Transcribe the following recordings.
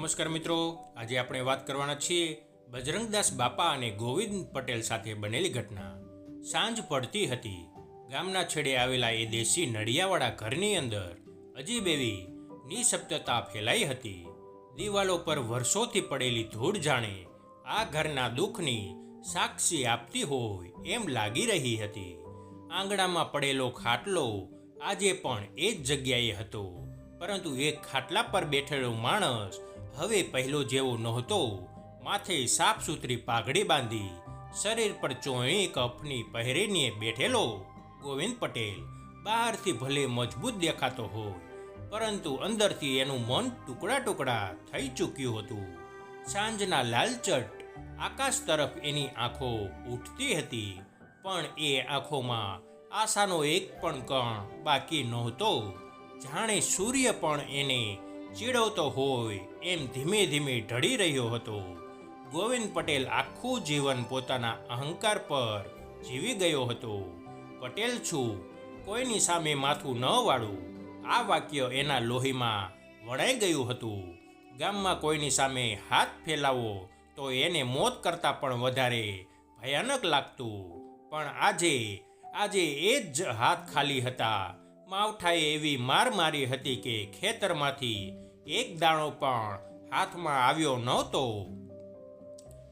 નમસ્કાર મિત્રો, આજે આપણે વાત કરવાના છીએ બજરંગદાસ બાપા અને ગોવિંદ પટેલ સાથે બનેલી ઘટના। સાંજ પડતી હતી। ગામના છેડે આવેલા એ દેશી નળિયાવાળા ઘરની અંદર અજીબ એવી નિશબ્દતા ફેલાઈ હતી। દિવાલો પર વર્ષોથી પડેલી ધૂળ જાણે આ ઘરના દુઃખની સાક્ષી આપતી હોય એમ લાગી રહી હતી। આંગણામાં પડેલો ખાટલો આજે પણ એ જ જગ્યાએ હતો, પરંતુ એક ખાટલા પર બેઠેલો માણસ હવે પહેલો જેવો નહોતો। માથે સાફ સુથરી પાઘડી બાંધી શરીર પર ચોળી કફની પહેરીને બેઠેલો ગોવિંદ પટેલ બહારથી ભલે મજબૂત દેખાતો હોય, પરંતુ અંદરથી એનું મન ટુકડા ટુકડા થઈ ચૂક્યું હતું। સાંજના લાલચટ આકાશ તરફ એની આંખો ઉઠતી હતી, પણ એ આંખોમાં આશાનો એક પણ કણ બાકી નહોતો। જાણે સૂર્ય પણ એને ચીડવતો હોય એમ ધીમે ધીમે ઢળી રહ્યો હતો। ગોવિંદ પટેલ આખું જીવન પોતાના અહંકાર પર જીવી ગયો હતો। પટેલ છું, કોઈની સામે માથું ન વાળું, આ વાક્ય એના લોહીમાં વણાઈ ગયું હતું। ગામમાં કોઈની સામે હાથ ફેલાવો તો એને મોત કરતાં પણ વધારે ભયાનક લાગતું, પણ આજે એ જ હાથ ખાલી હતા। માવઠાએ એવી માર મારી હતી કે ખેતરમાંથી એક દાણો પણ હાથમાં આવ્યો નહોતો।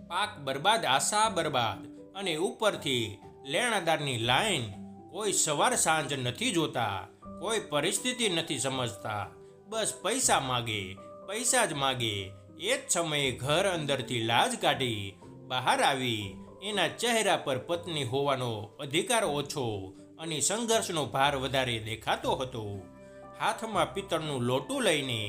પાક બરબાદ, આશા બરબાદ, અને ઉપરથી લેણાદારની લાઈન। કોઈ સવાર સાંજ નથી જોતા, કોઈ પરિસ્થિતિ નથી સમજતા, બસ પૈસા માગે, પૈસા જ માગે। એ જ સમયે ઘર અંદરથી લાજ કાઢી બહાર આવી એના ચહેરા પર પત્ની હોવાનો અધિકાર ઓછો અને સંઘર્ષનો ભાર વધારે દેખાતો હતો। હાથમાં પિત્તળનું લોટું લઈને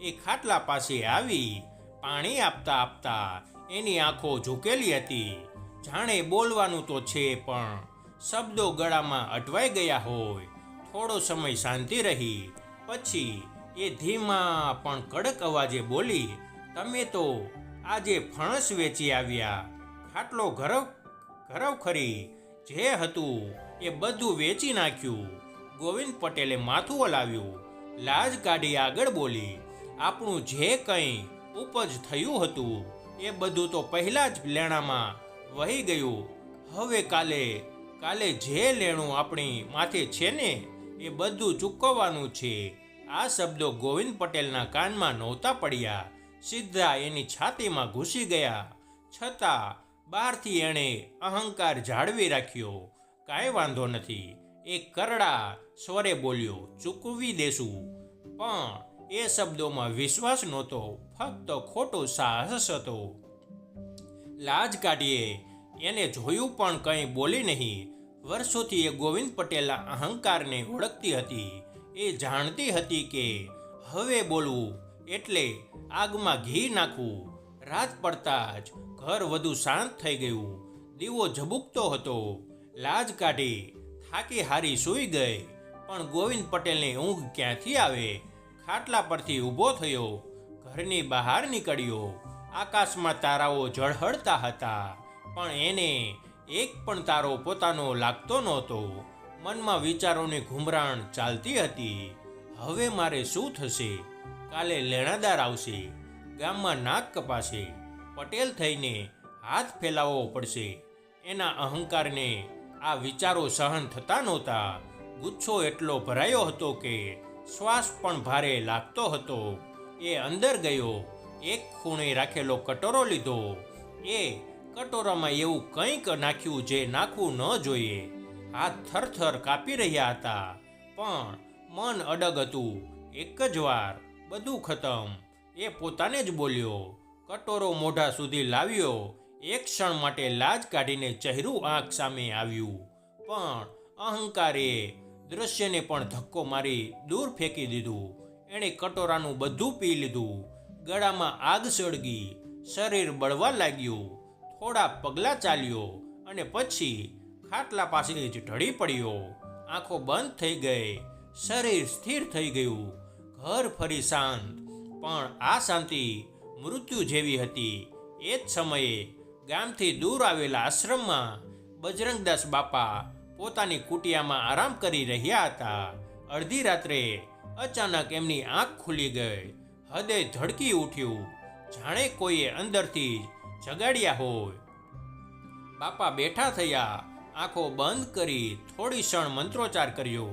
એ ખાટલા પાસે આવી પાણી આપતા આપતા એની આંખો ઝૂકેલી હતી, જાણે બોલવાનું તો છે પણ શબ્દો ગળામાં અટવાઈ ગયા હોય। થોડો સમય શાંતિ રહી, પછી એ ધીમા પણ કડક અવાજે બોલી, તમે તો આજે ફણસ વેચી આવ્યા, ખાટલો ઘરવ ખરી જે હતું એ બધું વેચી નાખ્યું। ગોવિંદ પટેલે માથું હલાવ્યું, લાજ કાઢી આગળ બોલી, આપણું જે કંઈ ઉપજ થયું હતું એ બધું તો પહેલાં જ લેણામાં વહી ગયું। હવે કાલે જે લેણું આપણી માથે છે ને એ બધું ચૂકવવાનું છે। આ શબ્દો ગોવિંદ પટેલના કાનમાં નહોતા પડ્યા, સીધા એની છાતીમાં ઘૂસી ગયા। છતાં બહારથી એણે અહંકાર જાળવી રાખ્યો। કાંઈ વાંધો નથી, એ કરડા સ્વરે બોલ્યો, ચૂકવી દેશું। પણ એ શબ્દોમાં વિશ્વાસ નહોતો, ફક્ત ખોટો સાહસ હતો। લાજ કાઢીએ એને જોયું પણ કંઈ બોલી નહીં। વર્ષોથી એ ગોવિંદ પટેલના અહંકારને ઓળખતી હતી। એ જાણતી હતી કે હવે બોલવું એટલે આગમાં ઘી નાખવું। રાત પડતા જ ઘર વધુ શાંત થઈ ગયું। દીવો ઝબૂકતો હતો। લાજ કાઢી થાકી હારી સૂઈ ગઈ, પણ ગોવિંદ પટેલને ઊંઘ ક્યાંથી આવે? ખાટલા પરથી ઊભો થયો, ઘરની બહાર નીકળ્યો। આકાશમાં તારાઓ ઝળહળતા હતા, પણ એને એક પણ તારો પોતાનો લાગતો નહોતો। મનમાં વિચારોની ઘૂમરાણ ચાલતી હતી। હવે મારે શું થશે? કાલે લેણાદાર આવશે, ગામમાં નાક કપાશે, પટેલ થઈને હાથ ફેલાવવો પડશે। એના અહંકારને આ વિચારો સહન થતા નહોતા। ગુસ્સો એટલો ભરાયો હતો કે શ્વાસ પણ ભારે લાગતો હતો। એ અંદર ગયો, એક ખૂણે રાખેલો કટોરો લીધો। એ કટોરામાં એવું કંઈક નાખ્યું જે નાખવું ન જોઈએ। હાથ થરથર કાપી રહ્યા હતા, પણ મન અડગ હતું। એક જ વાર બધું ખતમ, એ પોતાને જ બોલ્યો। કટોરો મોઢા સુધી લાવ્યો, એક ક્ષણ માટે લાજ કાઢીને ચહેરું આંખ સામે આવ્યું, પણ અહંકારે દૃશ્યને પણ ધક્કો મારી દૂર ફેંકી દીધું। એણે કટોરાનું બધું પી લીધું। ગળામાં આગ સળગી, શરીર બળવા લાગ્યું। થોડા પગલાં ચાલ્યો અને પછી ખાટલા પાસે જ ઢળી પડ્યો। આંખો બંધ થઈ ગઈ, શરીર સ્થિર થઈ ગયું। ઘર ફરી શાંત, પણ આ શાંતિ મૃત્યુ જેવી હતી। એ જ સમયે ગામથી દૂર આવેલા આશ્રમમાં બજરંગદાસ બાપા પોતાની કુટિયામાં આરામ કરી રહ્યા હતા। અડધી રાત્રે અચાનક એમની આંખ ખુલી ગઈ, હૃદય ધડકી ઉઠ્યું। જાણે કોઈએ અંદરથી જગાડ્યા હોય. બાપા બેઠા થયા, આંખો બંધ કરી થોડી ક્ષણ મંત્રોચ્ચાર કર્યો.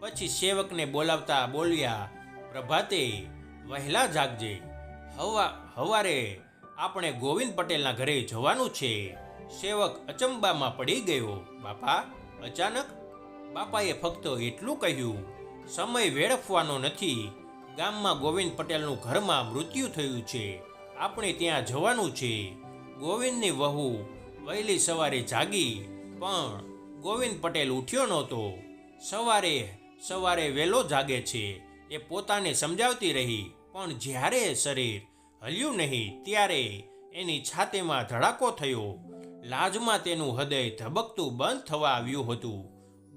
પછી સેવકને બોલાવતા બોલ્યા, પ્રભાતે વહેલા જાગજે, હવારે આપણે ગોવિંદ પટેલના ઘરે જવાનું છે. સેવક અચંબામાં પડી ગયો. બાપા અચાનક? બાપાએ ફક્ત એટલું કહ્યું, સમય વેડફવાનો નથી. ગામમાં ગોવિંદ પટેલનું ઘરમાં મૃત્યુ થયું છે, આપણે ત્યાં જવાનું છે. ગોવિંદની વહુ વહેલી સવારે જાગી, પણ ગોવિંદ પટેલ ઉઠ્યો નહોતો. સવારે વહેલો જાગે છે એ પોતાને સમજાવતી રહી, પણ જ્યારે શરીર હલ્યું નહીં ત્યારે એની છાતીમાં ધડાકો થયો. લાજમાં તેનું હૃદય ધબકતું બંધ થવા આવ્યું હતું.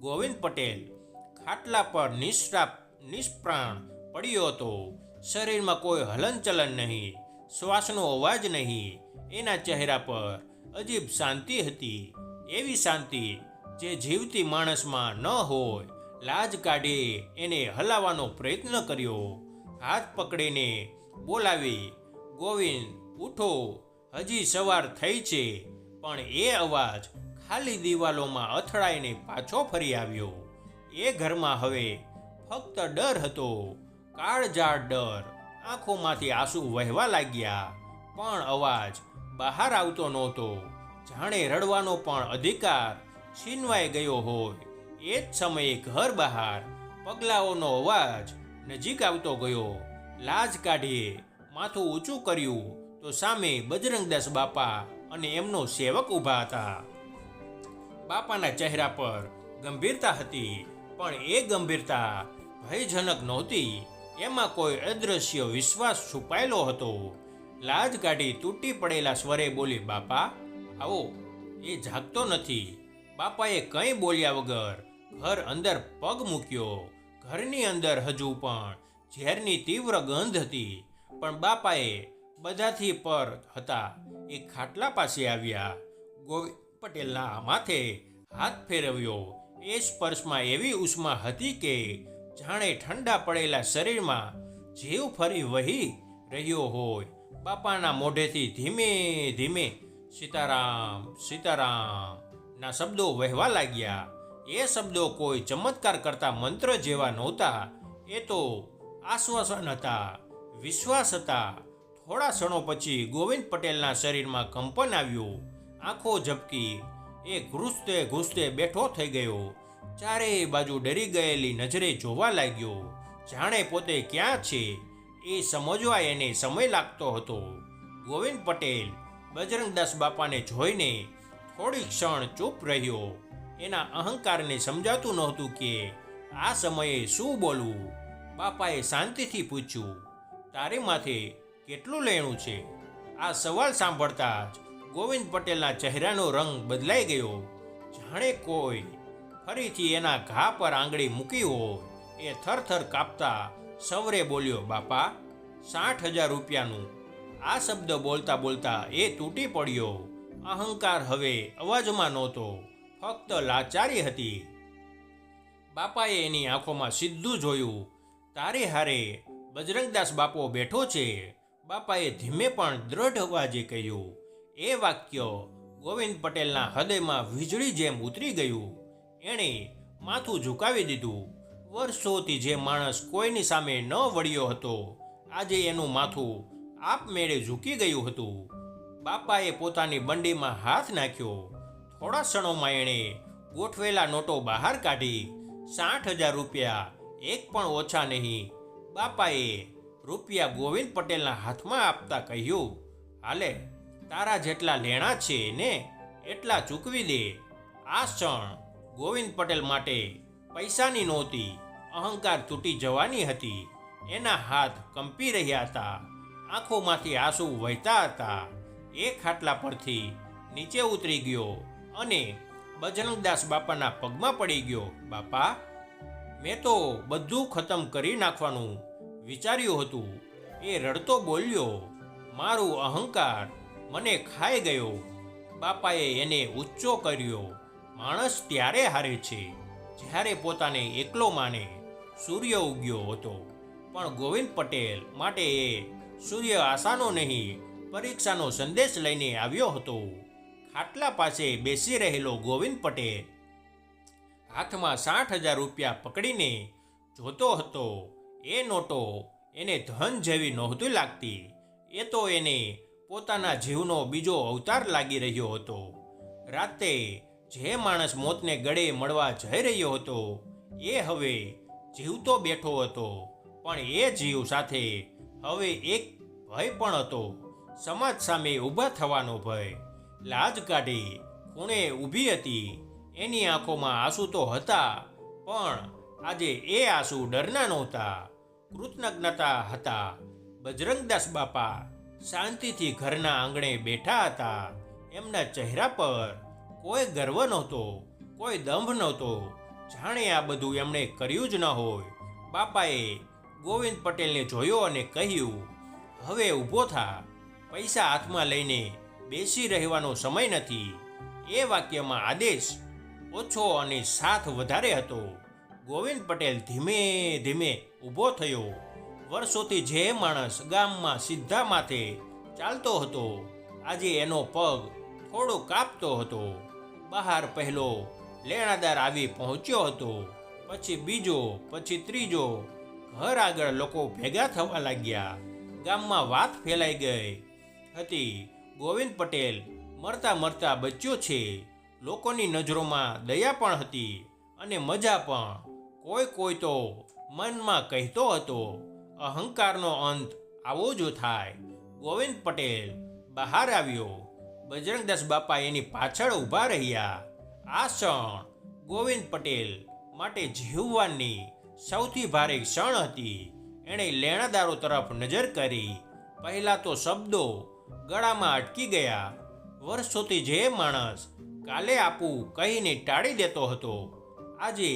ગોવિંદ પટેલ ખાટલા પર નિષ્પ્રાણ પડ્યો હતો. શરીરમાં કોઈ હલનચલન નહીં, શ્વાસનો અવાજ નહીં. એના ચહેરા પર અજીબ શાંતિ હતી, એવી શાંતિ જે જીવતી માણસમાં ન હોય. લાજ કાઢી એને હલાવવાનો પ્રયત્ન કર્યો. હાથ પકડીને બોલાવી, ગોવિંદ ઉઠો, હજી સવાર થઈ છે. પણ એ અવાજ ખાલી દિવાલોમાં અથડાઈને પાછો ફરી આવ્યો. એ ઘરમાં હવે ફક્ત ડર હતો, કાળઝાળ ડર. આંખોમાંથી આંસુ વહેવા લાગ્યા, પણ અવાજ બહાર આવતો નહોતો. જાણે રડવાનો પણ અધિકાર છીનવાઈ ગયો હોય. એ જ સમયે ઘર બહાર પગલાઓનો અવાજ નજીક આવતો ગયો. લાજ કાઢીએ માથું ઊંચું કર્યું તો સામે બજરંગદાસ બાપા અને એમનો સેવક ઊભા હતા. બાપાના ચહેરા પર ગંભીરતા હતી, પણ એ ગંભીરતા ભયજનક નહોતી. એમાં કોઈ અદૃશ્ય વિશ્વાસ છુપાયેલો હતો. લાજ કાઢી તૂટી પડેલા સ્વરે બોલી, બાપા આવો. એ જાગતો નથી. બાપાએ કંઈ બોલ્યા વગર ઘર અંદર પગ મૂક્યો. ઘરની અંદર હજુ પણ ઝેરની તીવ્ર ગંધ હતી, પણ બાપાએ બધાથી પર હતા. એ ખાટલા પાસે આવ્યા, ગોવિંદ પટેલના માથે હાથ ફેરવ્યો. એ સ્પર્શમાં એવી ઉષ્મા હતી કે જાણે ઠંડા પડેલા શરીરમાં જીવ ફરી વહી રહ્યો હોય. બાપાના મોઢેથી ધીમે ધીમે સીતારામ સીતારામ ના શબ્દો વહેવા લાગ્યા. એ શબ્દો કોઈ ચમત્કાર કરતા મંત્ર જેવા નહોતા. એ તો આશ્વાસન હતા, વિશ્વાસ હતા. થોડા ક્ષણો પછી ગોવિંદ પટેલના શરીરમાં કંપન આવ્યું. આંખો ઝબકી. એ ઘૂસતે બેઠો થઈ ગયો. ચારેય બાજુ ડરી ગયેલી નજરે જોવા લાગ્યો, જાણે પોતે ક્યાં છે એ સમજવા એને સમય લાગતો હતો. ગોવિંદ પટેલ બજરંગદાસ બાપાને જોઈને થોડી ક્ષણ ચૂપ રહ્યો. એના અહંકારને સમજાતું નહોતું કે આ સમયે શું બોલવું. બાપાએ શાંતિથી પૂછ્યું, તારે માથે કેટલું લેણું છે? આ સવાલ સાંભળતા જ ગોવિંદ પટેલના ચહેરાનો રંગ બદલાઈ ગયો, જાણે કોઈ ફરીથી એના ઘા પર આંગળી મૂકી હોય. એ થરથર કાપતા સવરે બોલ્યો, બાપા 60,000 રૂપિયાનું. આ શબ્દ બોલતા બોલતા એ તૂટી પડ્યો. અહંકાર હવે અવાજમાં નહોતો, ફક્ત લાચારી હતી. બાપાએ એની આંખોમાં સીધું જોયું. તારે હારે બજરંગદાસ બાપો બેઠો છે. બાપાએ ધીમે પણ દ્રઢ અવાજે કહ્યું. એ વાક્ય ગોવિંદ પટેલના હૃદયમાં વીજળી જેમ ઉતરી ગયું. એણે માથું ઝુકાવી દીધું. વર્ષોથી જે માણસ કોઈની સામે ન વળ્યો હતો, આજે એનું માથું આપમેળે ઝૂકી ગયું હતું. બાપાએ પોતાની બંડીમાં હાથ નાખ્યો. થોડા ક્ષણોમાં એણે ગોઠવેલા નોટો બહાર કાઢી. 60,000 રૂપિયા, એક પણ ઓછા નહીં. બાપાએ રૂપિયા ગોવિંદ પટેલના હાથમાં આપતા કહ્યું, હાલે, તારા જેટલા લેણા છે ને એટલા ચૂકવી દે. આ ક્ષણ ગોવિંદ પટેલ માટે પૈસાની નહોતી, અહંકાર તૂટી જવાની હતી. એના હાથ કંપી રહ્યા હતા, આંખોમાંથી આંસુ વહેતા હતા. એ ખાટલા પરથી નીચે ઉતરી ગયો અને બજરંગદાસ બાપાના પગમાં પડી ગયો. બાપા, મેં તો બધું ખતમ કરી નાખવાનું વિચાર્યું હતું. એ રડતો બોલ્યો, મારું અહંકાર મને ખાઈ ગયો. બાપાએ એને ઊંચો કર્યો. માણસ ત્યારે હારે છે જ્યારે પોતાને એકલો માને. સૂર્ય ઉગ્યો હતો, પણ ગોવિંદ પટેલ માટે એ સૂર્ય આશાનો નહીં પરીક્ષાનો સંદેશ લઈને આવ્યો હતો. ખાટલા પાસે બેસી રહેલો ગોવિંદ પટેલ હાથમાં 60,000 રૂપિયા પકડીને જોતો હતો. એ નોટો એને ધન જેવી નહોતી લાગતી. એ તો એને પોતાના જીવનો બીજો અવતાર લાગી રહ્યો હતો. રાતે જે માણસ મોતને ગળે મળવા જઈ રહ્યો હતો એ હવે જીવતો બેઠો હતો. પણ એ જીવ સાથે હવે એક ભય પણ હતો, સમાજ સામે ઊભા થવાનો ભય. લાજ કાઢી ખૂણે ઊભી હતી. એની આંખોમાં આંસુ તો હતા, પણ આજે એ આંસુ ડરના નહોતા, કૃતજ્ઞતા હતા. બજરંગદાસ બાપા શાંતિથી ઘરના આંગણે બેઠા હતા. એમના ચહેરા પર કોઈ ગર્વ નહોતો, કોઈ દંભ નહોતો, જાણે આ બધું એમણે કર્યું જ ન હોય. બાપાએ ગોવિંદ પટેલને જોયો અને કહ્યું, હવે ઊભો થા, પૈસા હાથમાં લઈને બેસી રહેવાનો સમય નથી. એ વાક્યમાં આદેશ ઓછો અને સાથ વધારે હતો. ગોવિંદ પટેલ ધીમે ધીમે ઊભો થયો. વર્ષોથી જે માણસ ગામમાં સીધા માથે ચાલતો હતો, આજે એનો પગ થોડો કાપતો હતો. બહાર પહેલો લેણાદાર આવી પહોંચ્યો હતો, પછી બીજો, પછી ત્રીજો. ઘર આગળ લોકો ભેગા થવા લાગ્યા. ગામમાં વાત ફેલાઈ ગઈ હતી, ગોવિંદ પટેલ મરતા મરતા બચ્યો છે. લોકોની નજરોમાં દયા પણ હતી અને મજા પણ. કોઈ તો મનમાં કહેતો હતો, અહંકારનો અંત આવો જ થાય. ગોવિંદ પટેલ બહાર આવ્યો. બજરંગદાસ બાપા એની પાછળ ઊભા રહ્યા. આ ક્ષણ ગોવિંદ પટેલ માટે જીવવાની સૌથી ભારે ક્ષણ હતી. એણે લેણાદારો તરફ નજર કરી. પહેલા તો શબ્દો ગળામાં અટકી ગયા. વર્ષોથી જે માણસ કાલે આપું કહીને ટાળી દેતો હતો, આજે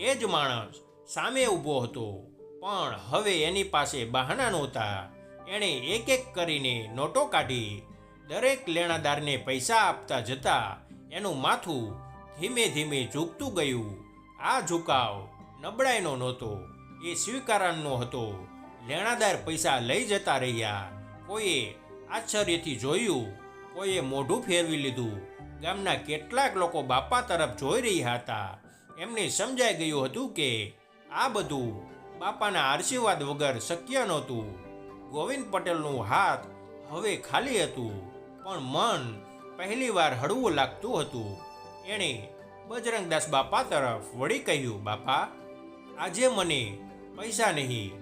એ જ માણસ સામે ઊભો હતો. પણ હવે એની પાસે બહાના નહોતા. એણે એક એક કરીને નોટો કાઢી. દરેક લેણાદારને પૈસા આપતા જતા એનું માથું ધીમે ધીમે ઝૂકતું ગયું. આ ઝુકાવ નબળાઈનો નહોતો, એ સ્વીકારણનો હતો. લેણાદાર પૈસા લઈ જતા રહ્યા. કોઈએ આશ્ચર્યથી જોયું, કોઈએ મોઢું ફેરવી લીધું. ગામના કેટલાક લોકો બાપા તરફ જોઈ રહ્યા હતા. એમને સમજાઈ ગયું હતું કે આ બધું બાપાના આશીર્વાદ વગર શક્ય નહોતું. ગોવિંદ પટેલનું હાથ હવે ખાલી હતું, પણ મન પહેલીવાર હળવું લાગતું હતું. એણે બજરંગદાસ બાપા તરફ વળી કહ્યું, બાપા, આજે મને પૈસા નહીં,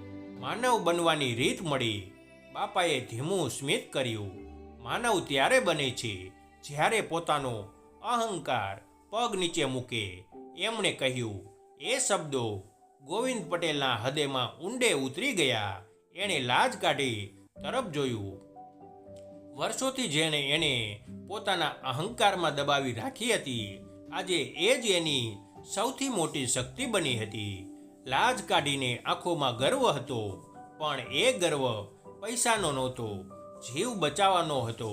માનવ બનવાની રીત મળી. બાપાએ ધીમું સ્મિત કર્યું. માનવ ત્યારે બને છે જ્યારે પોતાનો અહંકાર પગ નીચે મૂકે. એમણે કહ્યું. એ શબ્દો ગોવિંદ પટેલના હૃદયમાં ઊંડે ઉતરી ગયા. એણે લાજ કાઢી તરફ જોયું. વર્ષોથી જેણે એને પોતાના અહંકારમાં દબાવી રાખી હતી, આજે એ જ એની સૌથી મોટી શક્તિ બની હતી. લાજ કાઢીને આંખોમાં ગર્વ હતો, પણ એ ગર્વ પૈસાનો નહોતો, જીવ બચાવવાનો હતો.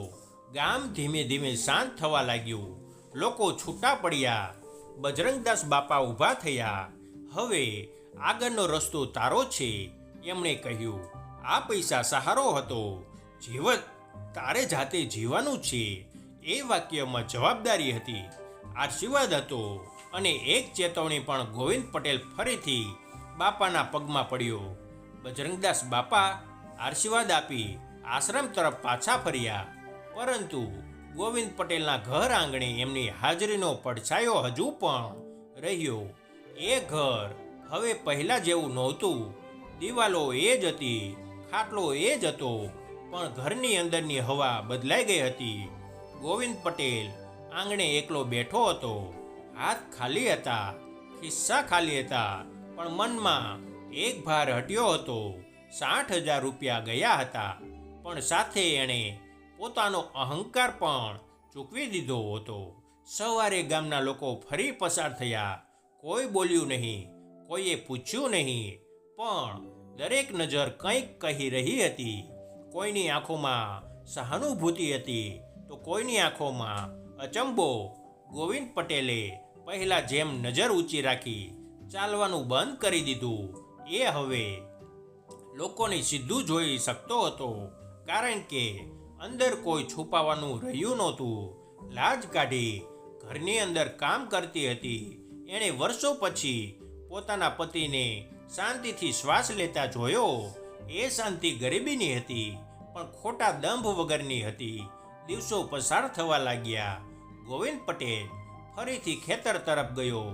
ગામ ધીમે ધીમે શાંત થવા લાગ્યું. લોકો છૂટા પડ્યા. બજરંગદાસ બાપા ઊભા થયા. હવે આગળનો રસ્તો તારો છે, એમણે કહ્યું. આ પૈસા સહારો હતો, જીવન તારે જાતે જીવવાનું છે. એ વાક્યમાં જવાબદારી હતી, આશીર્વાદ હતો અને એક ચેતવણી પણ. ગોવિંદ પટેલ ફરીથી બાપાના પગમાં પડ્યો. બજરંગદાસ બાપા આશીર્વાદ આપી આશ્રમ તરફ પાછા ફર્યા, પરંતુ ગોવિંદ પટેલના ઘર આંગણે એમની હાજરીનો પડછાયો હજુ પણ રહ્યો. એ ઘર હવે પહેલા જેવું નહોતું. દિવાલો એ જ હતી, ખાટલો એ જ હતો, પણ ઘરની અંદરની હવા બદલાઈ ગઈ હતી. ગોવિંદ પટેલ આંગણે એકલો બેઠો હતો. હાથ ખાલી હતા, ખિસ્સા ખાલી હતા, પણ મનમાં એક ભાર હટ્યો હતો. 60,000 રૂપિયા ગયા હતા, પણ સાથે એણે પોતાનો અહંકાર પણ ચૂકવી દીધો હતો. સવારે ગામના લોકો ફરી પસાર થયા. કોઈ બોલ્યું નહીં, કોઈએ પૂછ્યું નહીં, પણ દરેક નજર કંઈક કહી રહી હતી. કોઈની આંખોમાં સહાનુભૂતિ હતી, તો કોઈની આંખોમાં અચંબો. ગોવિંદ પટેલે પહેલા જેમ નજર ઊંચી રાખી ચાલવાનું બંધ કરી દીધું. એ હવે લોકોને સીધું જોઈ શકતો હતો, કારણ કે અંદર કોઈ છુપાવાનું રહ્યું નહોતું. લાજ કાઢી ઘરની અંદર કામ કરતી હતી. એણે વર્ષો પછી પોતાના પતિને શાંતિથી શ્વાસ લેતા જોયો. એ શાંતિ ગરીબીની હતી, પણ ખોટા દંભ વગરની હતી. દિવસો પસાર થવા લાગ્યા. ગોવિંદ પટેલ ફરીથી ખેતર તરફ ગયો.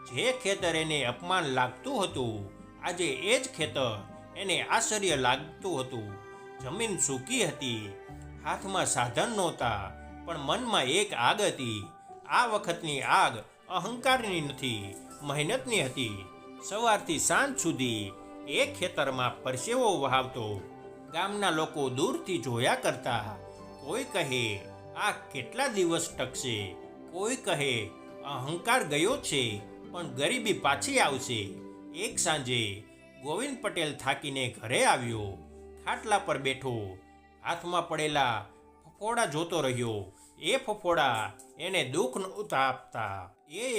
જે ખેતર એને અપમાન લાગતું હતું, આજે એ જ ખેતર એને આશ્ચર્ય લાગતું હતું. જમીન સૂકી હતી, હાથમાં સાધન નહોતા, પણ મનમાં એક આગ હતી. આ વખતની આગ અહંકારની નથી, મહેનતની હતી. સવારથી સાંજ સુધી એ ખેતરમાં પરસેવો વહાવતો. ગામના લોકો દૂરથી જોયા કરતા. કોઈ કહે આ કેટલા દિવસ ટકશે, કોઈ કહે અહંકાર ગયો છે પણ ગરીબી પાછી આવશે. એક સાંજે ગોવિંદ પટેલ થાકીને ઘરે આવ્યો. ખાટલા પર બેઠો હાથમાં પડેલા ફફોડા જોતો રહ્યો. એ ફફોડા એને દુઃખ નહોતા આપતા,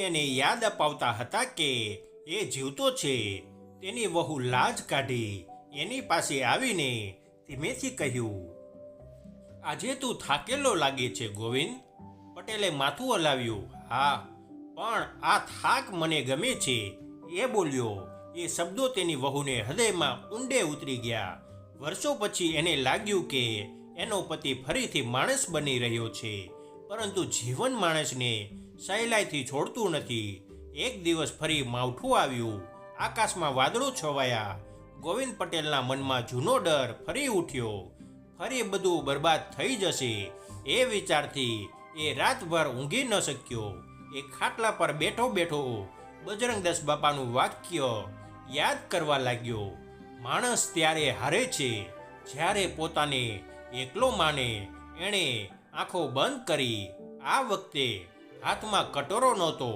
એને યાદ અપાવતા હતા કે એ જીવતો છે. તેની વહુ લાજ કાઢી એની પાસે આવીને ધીમેથી કહ્યું, આજે તું થાકેલો લાગે છે ગોવિંદ. પટેલે માથું હલાવ્યું. હા, પણ આ થાક મને ગમે છે, એ બોલ્યો. એ શબ્દો તેની વહુને હૃદયમાં ઊંડે ઉતરી ગયા. વર્ષો પછી એને લાગ્યું કે એનો પતિ ફરીથી માણસ બની રહ્યો છે, પરંતુ જીવન માણસને સહેલાઈથી છોડતું નથી. એક દિવસ ફરી માવઠું આવ્યું. આકાશમાં વાદળો છવાયા. ગોવિંદ પટેલના મનમાં જૂનો ડર ફરી ઉઠ્યો. ફરી બધું બરબાદ થઈ જશે, એ વિચારથી એ રાતભર ઊંઘી ન શક્યો. એ ખાટલા પર બેઠો બેઠો બજરંગદાસ બાપાનું વાક્ય યાદ કરવા લાગ્યો. માણસ ત્યારે હારે છે જ્યારે પોતાને એકલો માને. એણે આંખો બંધ કરી. આ વખતે હાથમાં કટોરો નહોતો,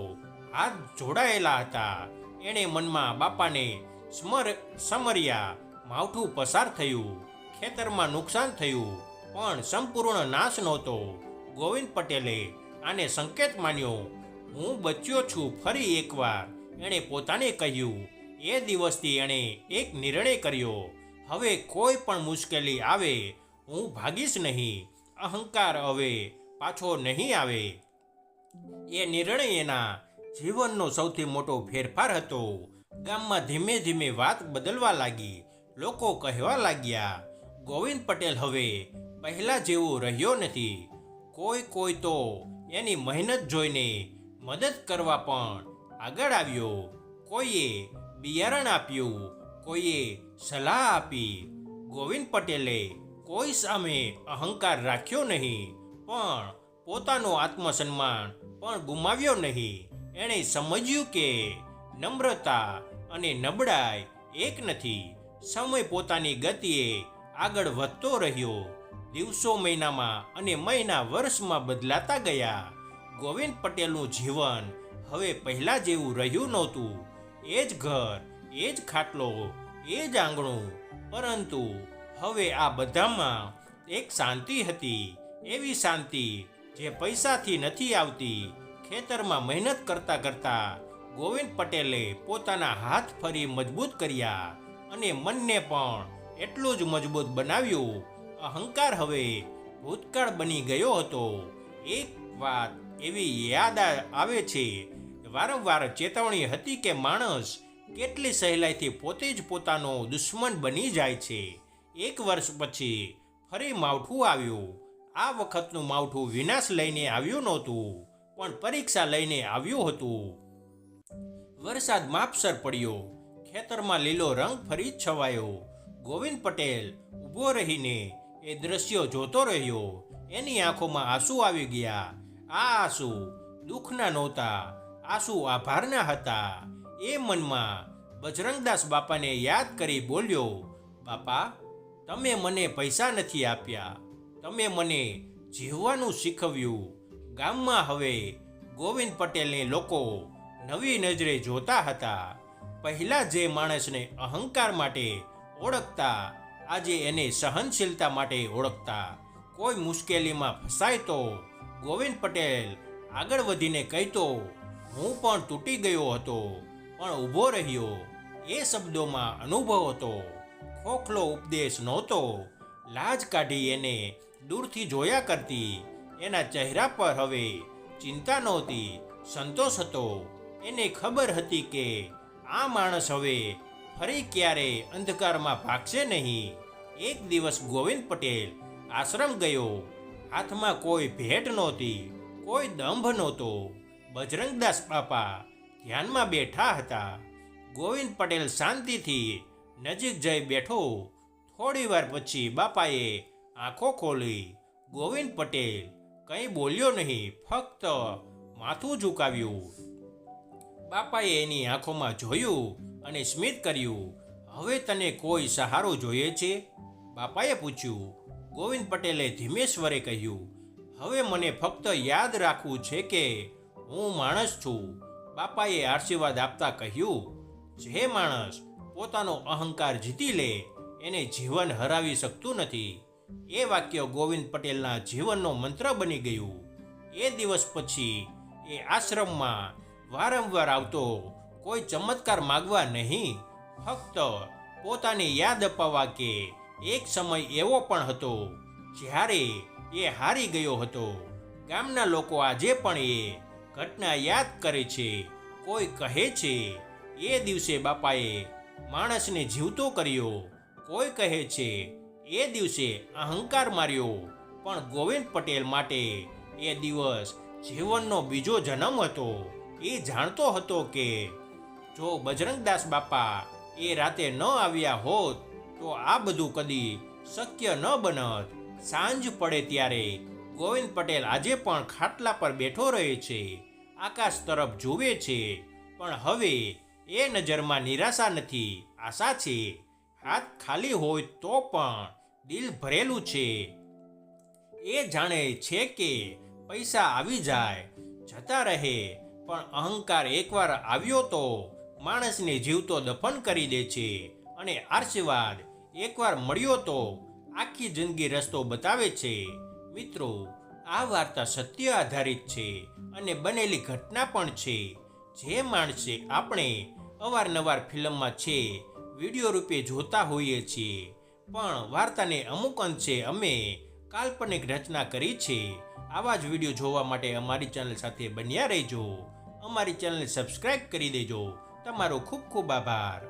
હાથ જોડાયેલા હતા. એણે મનમાં બાપાને સમર્યા. માવઠું પસાર થયું, ખેતરમાં નુકસાન થયું, પણ સંપૂર્ણ નાશ નહોતો. ગોવિંદ પટેલે આને સંકેત માન્યો. હું બચ્યો છું ફરી એકવાર, એણે પોતાને કહ્યું. એ દિવસથી એણે એક નિર્ણય કર્યો. હવે કોઈ પણ મુશ્કેલી આવે હું ભાગીશ નહીં. અહંકાર હવે પાછો નહીં આવે. એ નિર્ણય એના જીવનનો સૌથી મોટો ફેરફાર હતો. ગામમાં ધીમે ધીમે વાત બદલવા લાગી. લોકો કહેવા લાગ્યા, ગોવિંદ પટેલ હવે પહેલા જેવો રહ્યો નથી. કોઈ તો એની મહેનત જોઈને મદદ કરવા પણ આગળ આવ્યો. કોઈએ બિયારણ આપ્યું, કોઈએ સલાહ આપી. ગોવિંદ પટેલે કોઈ સામે અહંકાર રાખ્યો નહીં, પણ પોતાનો આત્મસન્માન પણ ગુમાવ્યો નહીં. એણે સમજ્યું કે નમ્રતા અને નબળાઈ એક નથી. સમય પોતાની ગતિએ આગળ વધતો રહ્યો. દિવસો મહિનામાં અને મહિના વર્ષમાં બદલાતા ગયા. ગોવિંદ પટેલનું જીવન હવે પહેલા જેવું રહ્યું નહોતું. એ જ ઘર, એ જ ખાટલો, એ જ આંગણું, પરંતુ હવે આ બધામાં એક શાંતિ હતી. એવી શાંતિ જે પૈસાથી નથી આવતી. ખેતરમાં મહેનત કરતા કરતા ગોવિંદ પટેલે પોતાના હાથ ફરી મજબૂત કર્યા અને મનને પણ એટલું જ મજબૂત બનાવ્યું. અહંકાર હવે ભૂતકાળ બની ગયો હતો. એક વાત એવી યાદ આવે છે, વારંવાર ચેતવણી હતી કે માણસ કેટલી સહેલાઈથી પોતે જ પોતાનો દુશ્મન બની જાય છે. એક વર્ષ પછી ફરી માવઠું આવ્યું. આ વખતનું માવઠું વિનાશ લઈને આવ્યું નહોતું, પણ પરીક્ષા લઈને આવ્યું હતું. વરસાદ માપસર પડ્યો. ખેતરમાં લીલો રંગ ફરી છવાયો. ગોવિંદ પટેલ ઊભો રહીને એ દ્રશ્યો જોતો રહ્યો. એની આંખોમાં આંસુ આવી ગયા. આ આંસુ દુઃખના નહોતા, આંસુ આભારના હતા. એ મનમાં બજરંગદાસ બાપાને યાદ કરી બોલ્યો, બાપા, તમે મને પૈસા નથી આપ્યા, તમે મને જીવવાનું શીખવ્યું. ગામમાં હવે ગોવિંદ પટેલને લોકો નવી નજરે જોતા હતા. પહેલા જે માણસને અહંકાર માટે ઓળખતા, આજે એને સહનશીલતા માટે ઓળખતા. કોઈ મુશ્કેલીમાં ફસાય તો ગોવિંદ પટેલ આગળ વધીને કહેતો, હું પણ તૂટી ગયો હતો પણ ઊભો રહ્યો. એ શબ્દોમાં અનુભવ હતો, ખોખલો ઉપદેશ નહોતો. લાજ કાઢી એને દૂરથી જોયા કરતી. એના ચહેરા પર હવે ચિંતા નહોતી, સંતોષ હતો. એને ખબર હતી કે આ માણસ હવે ફરી ક્યારે અંધકારમાં ભાગશે નહીં. એક દિવસ ગોવિંદ પટેલ આશ્રમ ગયો. હાથમાં કોઈ ભેટ નહોતી, કોઈ દંભ નહોતો. બજરંગદાસ બાપા ધ્યાનમાં બેઠા હતા. ગોવિંદ પટેલ શાંતિથી નજીક જઈ બેઠો. થોડી વાર પછી બાપાએ આંખો ખોલી. ગોવિંદ પટેલ કંઈ બોલ્યો નહીં, ફક્ત માથું ઝુકાવ્યું. બાપાએ એની આંખોમાં જોયું અને સ્મિત કર્યું. હવે તને કોઈ સહારો જોઈએ છે? બાપાએ પૂછ્યું. ગોવિંદ પટેલે ધીમે સ્વરે કહ્યું, હવે મને ફક્ત યાદ રાખવું છે કે હું માણસ છું. બાપાએ આશીર્વાદ આપતા કહ્યું, જે માણસ પોતાનો અહંકાર જીતી લે એને જીવન હરાવી શકતું નથી. એ વાક્ય ગોવિંદ પટેલના જીવનનો મંત્ર બની ગયું. એ દિવસ પછી એ આશ્રમમાં વારંવાર આવતો. કોઈ ચમત્કાર માગવા નહીં, ફક્ત પોતાની યાદ અપાવવા કે એક સમય એવો પણ હતો જ્યારે એ હારી ગયો હતો. ગામના લોકો આજે પણ એ ઘટના યાદ કરે છે. કોઈ કહે છે એ દિવસે બાપાએ માણસને જીવતો કર્યો. કોઈ કહે છે એ દિવસે અહંકાર માર્યો. પણ ગોવિંદ પટેલ માટે એ દિવસ જીવનનો બીજો જન્મ હતો. એ જાણતો હતો કે જો બજરંગદાસ બાપા એ રાતે ન આવ્યા હોત તો આ બધું કદી શક્ય ન બનત. સાંજ પડે ત્યારે ગોવિંદ પટેલ આજે પણ ખાટલા પર બેઠો રહે છે, આકાશ તરફ જુએ છે. પણ હવે એ નજરમાં નિરાશા નથી, આશા છે. હાથ ખાલી હોય તો પણ દિલ ભરેલું છે. એ જાણે છે કે પૈસા આવી જાય જતા રહે, પણ અહંકાર એકવાર આવ્યો તો માણસને જીવતો દફન કરી દે છે. અને આશીર્વાદ એકવાર મળ્યો તો આખી જિંદગી રસ્તો બતાવે છે. મિત્રો, આ વાર્તા સત્ય આધારિત છે અને બનેલી ઘટના પણ છે. જે માણસે આપણે અવારનવાર ફિલ્મમાં છે વિડીયો રૂપે જોતા હોઈએ છીએ, પણ વાર્તાને અમુક અંશે અમે કાલ્પનિક રચના કરી છે. આવા જ વિડીયો જોવા માટે અમારી ચેનલ સાથે બન્યા રહેજો. અમારી ચેનલને સબસ્ક્રાઇબ કરી દેજો. તમારો ખૂબ ખૂબ આભાર.